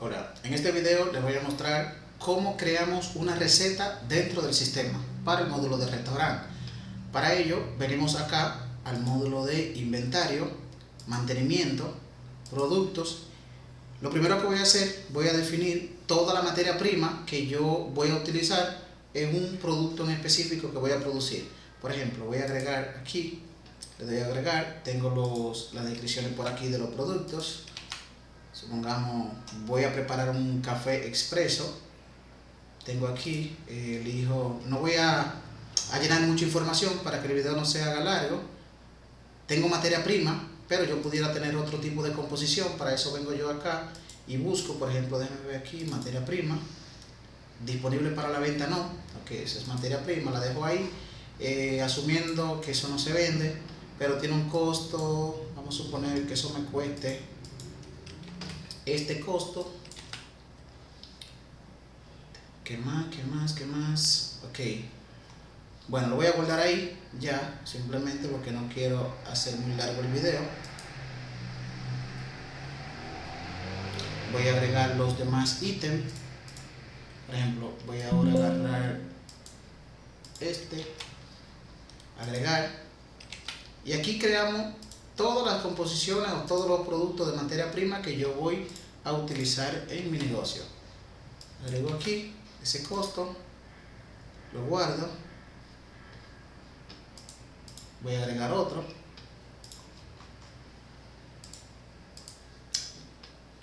Hola, en este video les voy a mostrar cómo creamos una receta dentro del sistema para el módulo de restaurante. Para ello venimos acá al módulo de inventario, mantenimiento, productos. Lo primero que voy a hacer, voy a definir toda la materia prima que yo voy a utilizar en un producto en específico que voy a producir. Por ejemplo, voy a agregar aquí, le doy a agregar, tengo las descripciones por aquí de los productos. Supongamos, voy a preparar un café expreso. Tengo aquí, elijo, no voy a llenar mucha información para que el video no se haga largo. Tengo materia prima, pero yo pudiera tener otro tipo de composición. Para eso vengo yo acá y busco, por ejemplo, déjenme ver aquí, materia prima. Disponible para la venta no, ok, esa es materia prima, la dejo ahí, asumiendo que eso no se vende, pero tiene un costo. Vamos a suponer que eso me cueste este costo. ¿Qué más? Ok. Bueno, lo voy a guardar ahí ya, simplemente porque no quiero hacer muy largo el video. Voy a agregar los demás ítems. Por ejemplo, voy ahora a agarrar agregar. Y aquí creamos todas las composiciones o todos los productos de materia prima que yo voy a utilizar en mi negocio. Agrego aquí ese costo, lo guardo, voy a agregar otro,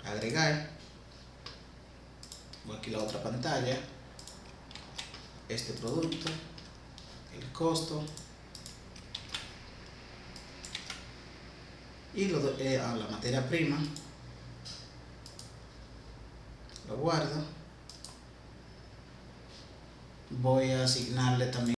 agregar, voy aquí a la otra pantalla, este producto, el costo y a la materia prima, lo guardo, voy a asignarle también